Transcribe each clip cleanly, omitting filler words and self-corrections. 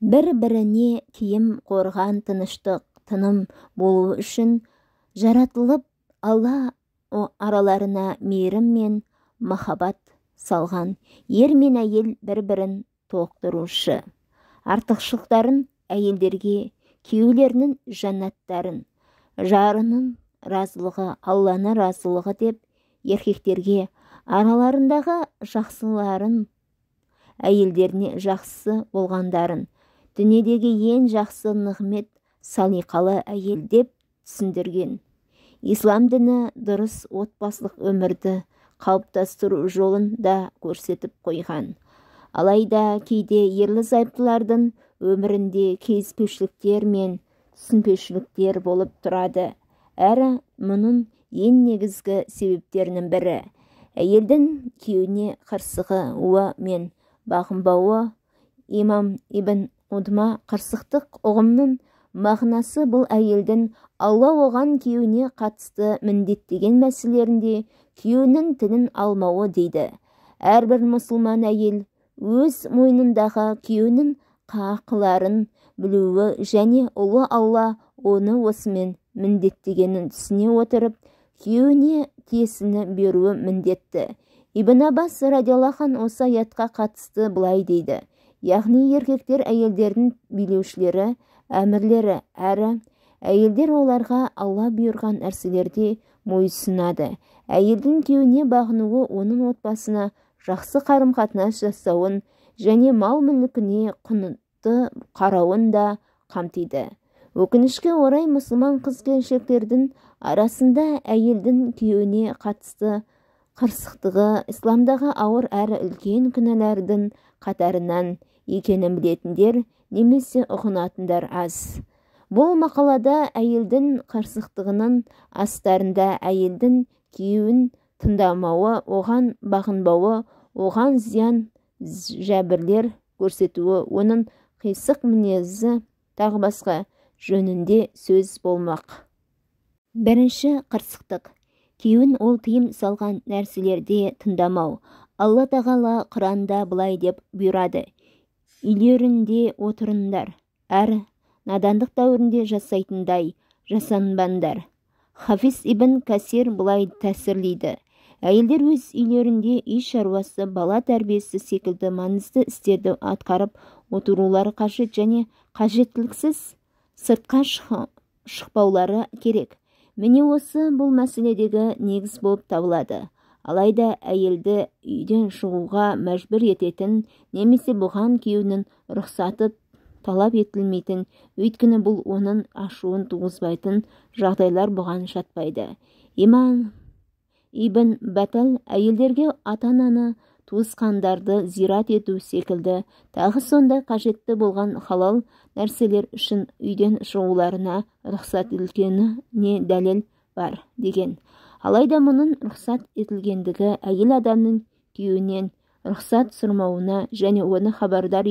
бір-біріне киім қорған тыныштық, тыным болу үшін жаратылып, Алла араларына мейірім мен махаббат салған. Ер мен әйел бір-бірін толықтырушы. Артықшылықтарын әйелдерге күйеулерінің жаннаттарын, жарының разылығы, Алланы разылығы деп, еркектерге араларындағы жақсыларын, әйелдеріне жақсы болғандарын, дүниедегі ең жақсы нығмет салиқалы әйел деп түсіндірген. Ислам діні дұрыс отбасылық өмірді қалыптастыру жолын да көрсетіп қойған. Алайда кейде ерлі-зайыптылардың өмірінде келіспеушіліктер мен түсінбеушіліктер болып тұрады. Әрі мұның ең негізгі себептерінің бірі әйелдің күйеуіне қырсығы мен бағынбауы. Имам Ибн Удма қырсықтық ұғымның мағынасы бұл әйелдің Алла оған күйеуіне қатысты міндеттеген мәселелерінде күйеуінің тілін алмауы дейді. Әрбір мұсылман әйел өз мойнындағы күйеуінің қақыларын білуі және ұлы Алла оны осымен міндеттегенін түсіне отырып, күйеуіне тиесіні беруі міндетті. Ибн Аббас радиаллаху анху осы аятқа қатысты былай дейді: яғни еркектер әйелдердің билеушілері, әмірлері, әрі әйелдер оларға Алла бұйырған нәрселерде мойынсұнады. Әйелдің күйеуіне бағынуы оның отбасына жақсы қарым-қатынас жасауын және мал-мүлкіне құнытты қарауын да қамтиды. Өкінішке орай, мұсылман қыз-келіншектердің арасында әйелдің күйеуіне қатысты қырсықтығы исламдағы ауыр әрі үлкен күнәлардың қатарынан екенін білетіндер немесе ұғынатындар аз. Бұл мақалада әйелдің қырсықтығының астарында әйелдің күйеуін тыңдамауы, оған бағынбауы, оған зиян жәбірлер көрсетуі, оның қисық мінезі тағы басқа жөнінде сөз болмақ. Бірінші қырсықтық. Күйеуін ол тыйым салған нәрселерде тыңдамау. Алла тағала Құранда былай деп бұйырады: үйлерінде отырыңдар, әрі надандық дәуірінде жасайтындай жасанбаңдар. Хафиз ибн Касир былай тәсірлейді: әйелдер өз үйлерінде үй шаруасы, бала тәрбиесі секілді маңызды істерді атқарып отырулары қажет және қажеттіліксіз сыртқа шықпаулары керек. Міне осы бұл мәселедегі негіз болып табылады. Алайда әйелді үйден шығуға мәжбүр ететін немесе бұған күйеуінің рұқсаты талап етілмейтін, өйткені бұл оның ашуын туғызбайтын жағдайлар бұған жатпайды. Имам Ибн Бәтәл әйелдерге ата-ананы, туысқандарды зират ету секілді тағы сондай қажетті болған халал нәрселер үшін үйден шығуларына рұқсат етілгеніне дәлел бар деген. Алайда мұның рұқсат етілгендігі әйел адамның күйеуінен рұқсат сұрмауына және оны хабардар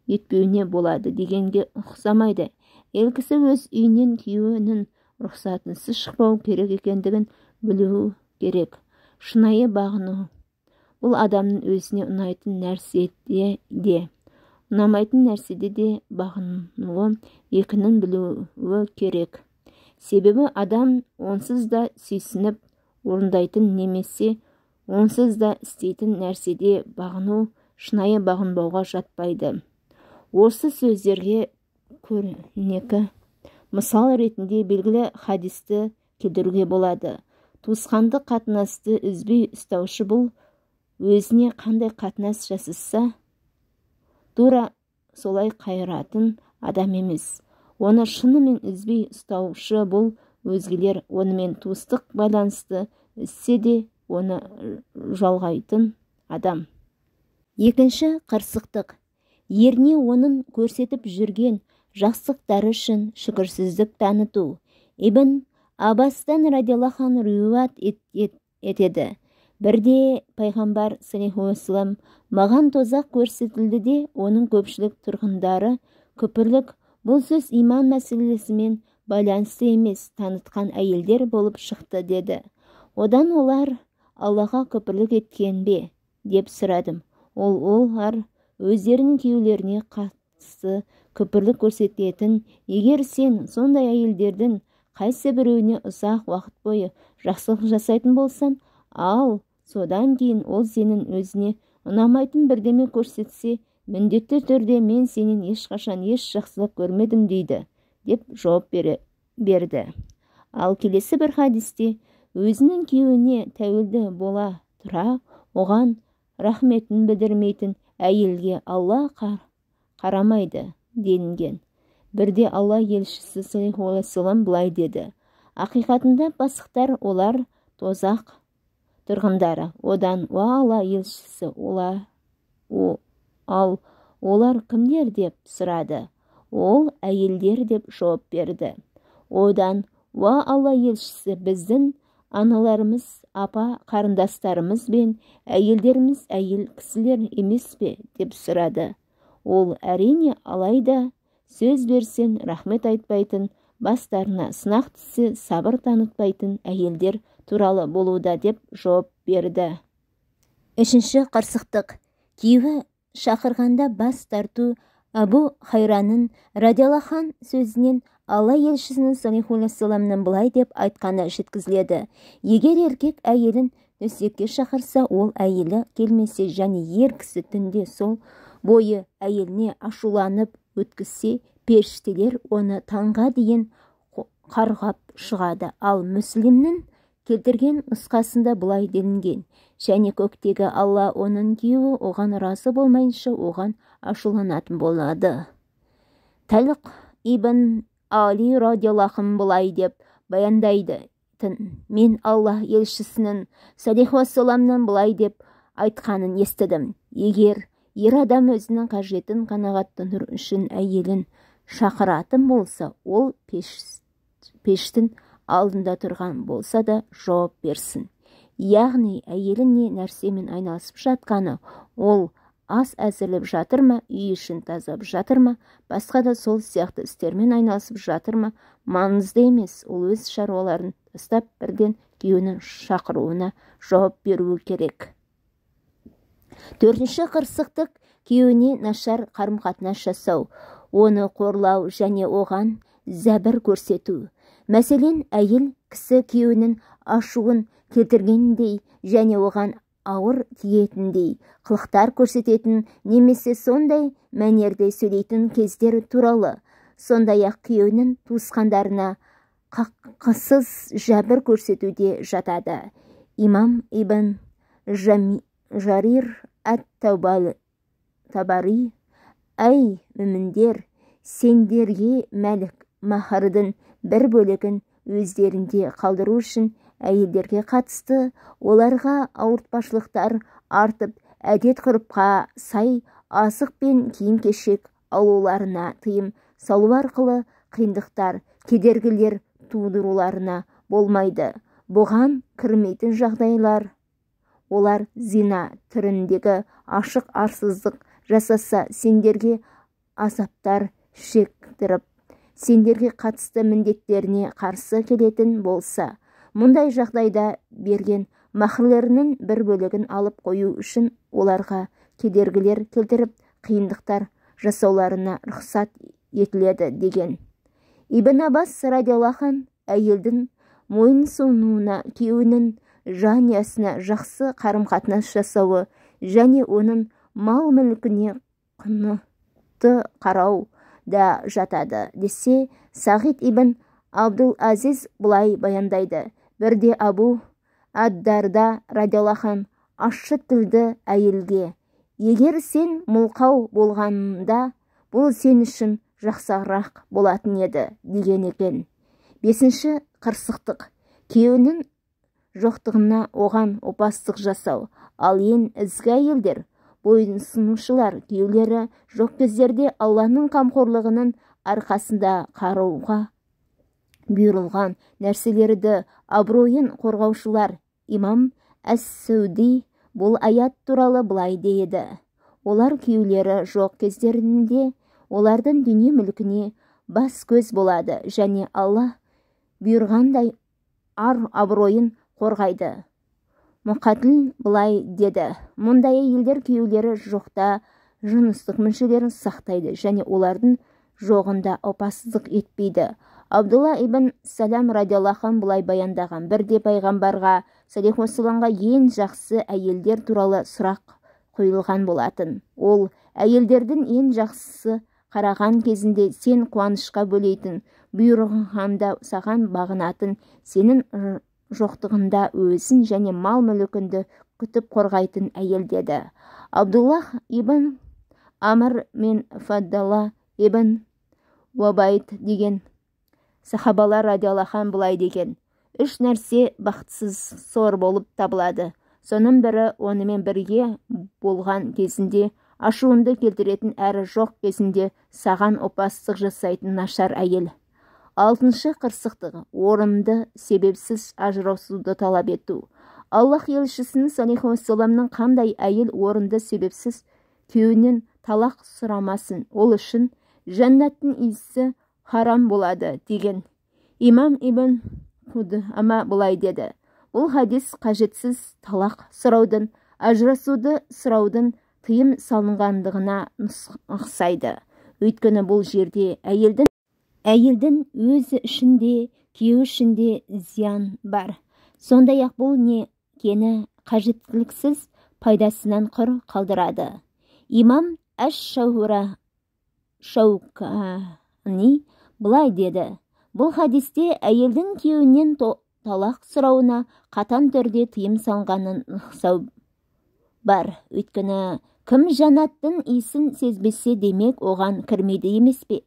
етпеуіне болады дегенге ұқсамайды. Әйел кісі өз үйінен күйеуінің рұқсатынсыз шықпау керек екендігін білуі керек. Шынайы бағыну бұл адамның өзіне ұнайтын нәрседе де, ұнамайтын нәрседе де бағынуы екінің білуі керек. Себебі адам онсыз да сүйсініп орындайтын немесе онсыз да істейтін нәрседе бағыну шынайы бағынбауға жатпайды. Осы сөздерге көрнекі мысал ретінде белгілі хадисті келтіруге болады. Туысқандық қатынасты үзбей ұстаушы бұл өзіне қандай қатынас жасаса тура солай қайыратын адам емес. Оны шынымен үзбей ұстаушы бұл өзгелер онымен туыстық байланысты үзсе де оны жалғайтын адам. Екінші қырсықтық. Еріне оның көрсетіп жүрген жақсылықтары үшін шүкірсіздік таныту. Ибн Аббастан радиаллаху анху риуаят етеді: бірде пайғамбар саллаллаху алейхи ва саллям маған тозақ көрсетілді де оның көпшілік тұрғындары күпірлік, бұл сөз иман мәселесімен байланысты емес, танытқан әйелдер болып шықты деді. Одан олар Аллаға күпірлік еткен бе деп сұрадым. Олар өздерінің күйеулеріне жақсы күпірлік көрсететін, егер сен сондай әйелдердің қайсы біреуіне ұзақ уақыт бойы жақсылық жасайтын болсан, ал содан кейін ол сенің өзіне ұнамайтын бірдеме көрсетсе, міндетті түрде мен сенен ешқашан еш жақсылық көрмедім дейді, деп жауап берді. Ал келесі бір хадисте өзінің күйеуіне тәуелді бола тұра, оған рахметін білдірмейтін әйелге Алла қарамайды делінген. Бірде Алла елшісі саллаллаху алейхи вассалам былай деді: ақиқатында пасықтар олар тозақ тұрғындары. Одан Алла елшісі ал олар кімдер деп сұрады. Ол әйелдер деп жауап берді. Одан Алла елшісі біздің аналарымыз, апа қарындастарымыз бен әйелдеріміз әйел кісілер емес пе деп сұрады. Ол әрине, алайда сөз берсен рахмет айтпайтын, бастарына сынақ түссе сабыр танытпайтын әйелдер туралы болуда деп жауап берді. Үшінші қырсықтық. Күйеуі шақырғанда бас тарту. Абу Хайраның радиаллаху анху сөзінен Алла елшісінің саллаллаху алейхи вассаламның былай деп айтқаны жеткізіледі: егер еркек әйелін төсекке шақырса, ол әйелі келмесе және ер кісі түнде сол бойы әйеліне ашуланып өткізсе, періштелер оны таңға дейін қарғап шығады. Ал Мүслимнің келтірген нұсқасында былай делінген: және көктегі Алла оның күйеуі оған разы болмайынша оған ашуланатын болады. Талқ ибн Али радиаллаху анху былай деп баяндайды: мен Алла елшісінің саллаллаху алейхи вассаламның былай деп айтқанын естідім: егер ер адам өзінің қажетін қанағаттандыру үшін әйелін шақыратын болса, ол пештің алдында тұрған болса да жауап берсін. Яғни әйелі не нәрсемен айналысып жатқаны, ол ас әзірлеп жатыр ма, үй ішін тазалап жатыр ма, басқа да сол сияқты істермен айналысып жатыр ма, маңызды емес. Ол өз шаруаларын тастап бірден күйеуінің шақыруына жауап беруі керек. Төртінші қырсықтық. Күйеуіне нашар қарым-қатынас жасау, оны қорлау және оған зәбір көрсету. Мәселен, әйел кісі күйеуінің ашуын келтіргендей және оған ауыр тиетіндей қылықтар көрсететін немесе сондай мәнерде сөйлейтін кездер туралы, сондай-ақ күйеуінің туысқандарына қақысыз жәбір көрсетуде жатады. Имам ибн Жарир ат-Табари: әй мүміндер, сендерге мәлік махрдың бір бөлігін өздерінде қалдыру үшін әйелдерге қатысты оларға ауыртпашылықтар артып, әдет-ғұрыпқа сай азық пен киім-кешек алуларына тыйым салу арқылы қиындықтар, кедергілер тудыруларына болмайды. Бұған кірмейтін жағдайлар: олар зина түріндегі ашық арсыздық жасаса, сендерге азаптар шектіріп, сендерге қатысты міндеттеріне қарсы келетін болса, мұндай жағдайда берген махрлерінің бір бөлігін алып қою үшін оларға кедергілер келтіріп, қиындықтар жасауларына рұқсат етіледі деген. Ибн Аббас радиаллаху анху әйелдің мойынсұнуына, күйеуінің жанұясына жақсы қарым-қатынас жасауы және оның мал-мүлкіне құрметті қарау да жатады десе, Сағид ибн Абдул-Азиз былай баяндайды: бірде Абу ад-Дарда радиаллаху анху ащы тілді әйелге: егер сен мылқау болғанда, бұл сен үшін жақсырақ болатын еді деген екен. Бесінші қырсықтық. Күйеуінің жоқтығына оған опасыздық жасау. Ал ең ізгі әйелдер, бойынсынушылар, күйеулері жоқ кездерде Алланың қамқорлығының арқасында қарауға бұйырылған нәрселерді абыройын қорғаушылар. Имам әс-Сауди бұл аят туралы былай дейді: олар күйеулері жоқ кездерінде олардың дүние мүлкіне бас көз болады және Алла бұйырғандай ар-абыройын қорғайды. Мұқатіл былай деді: мұндай әйелдер күйеулері жоқта жыныстық мүшелерін сақтайды және олардың жоғында опасыздық етпейді. Абдулла ибн Салам радиаллаху анху былай баяндаған: бірде пайғамбарға саллаллаху алейхи уассаламға ең жақсы әйелдер туралы сұрақ қойылған болатын. Ол: әйелдердің ең жақсысы қараған кезінде сен қуанышқа бөлейтін, бұйырғанда саған бағынатын, сенің жоқтығында өзін және мал мүлкінді күтіп қорғайтын әйел деді. Абдуллах ибн Амр мен Фаддалла ибн Уабайд деген сахабалар радиаллаху анху былай деген: үш нәрсе бақытсыз сор болып табылады. Соның бірі онымен бірге болған кезінде ашуынды келтіретін әрі жоқ кезінде саған опасыздық жасайтын нашар әйел. Алтыншы қырсықтығы орынды себепсіз ажырасуды талап ету. Аллах елшісінің саллаллаху алейхи уассаламның қандай әйел орынды себепсіз күйеуінен талақ сұрамасын, ол үшін жәннаттың иісі харам болады деген. Имам ибн Худама былай деді: бұл хадис қажетсіз талақ сұраудың, ажырасуды сұраудың тыйым салынғандығына ұқсайды. Өйткені бұл жерде әйелдің өзі ішінде, күйеуі ішінде зиян бар. Сондай-ақ бұл некені қажеттіліксіз пайдасынан құр қалдырады. Имам Шаукани былай деді: бұл хадисте әйелдің күйеуінен талақ сұрауына қатаң түрде тыйым салынғанын ұқсау бар. Өйткені кім жәннаттың иісін сезбесе, демек оған кірмейді емес пе?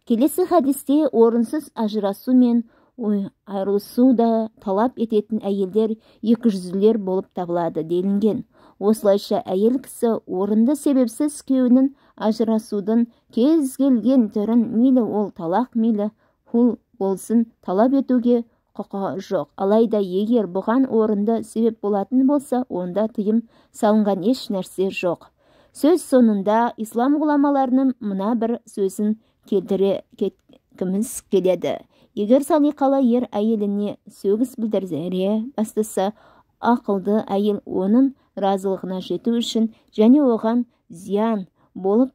Келесі хадисте орынсыз ажырасу мен айырылысу да талап ететін әйелдер екіжүзділер болып табылады делінген. Осылайша әйел кісі орынды себепсіз күйеуінің ажырасудың кез келген түрін, мейлі ол талақ, мейлі хул болсын, талап етуге құқығы жоқ. Алайда егер бұған орынды себеп болатын болса, онда тыйым салынған еш нәрсе жоқ. Сөз соңында ислам ғұламаларының мына бір сөзін келтіре кеткіміз келеді: егер салиқалы ер әйеліне сөгіс білдіре бастаса, ақылды әйел оның разылығына жету үшін және оған зиян болып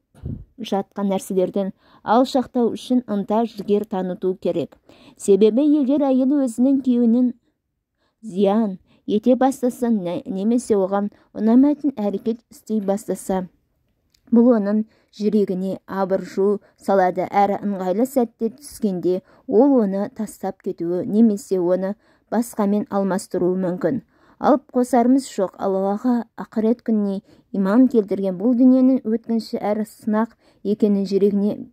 жатқан нәрселерден алшақтау үшін ынта жігер таныту керек. Себебі егер әйел өзінің күйеуінің зиян ете бастаса немесе оған ұнамайтын әрекет істей бастаса, бұл оның жүрегіне абыржу салады, әрі ыңғайлы сәтте түскенде ол оны тастап кетуі немесе оны басқамен алмастыруы мүмкін. Алып қосарымыз жоқ, Аллаға ақырет күніне иман келтірген, бұл дүниенің өткінші әрі сынақ екенін жүрегіне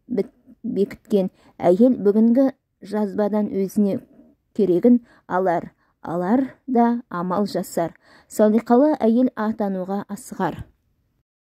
бекіткен әйел бүгінгі жазбадан өзіне керегін алар да амал жасар. Салиқалы әйел атануға асығар.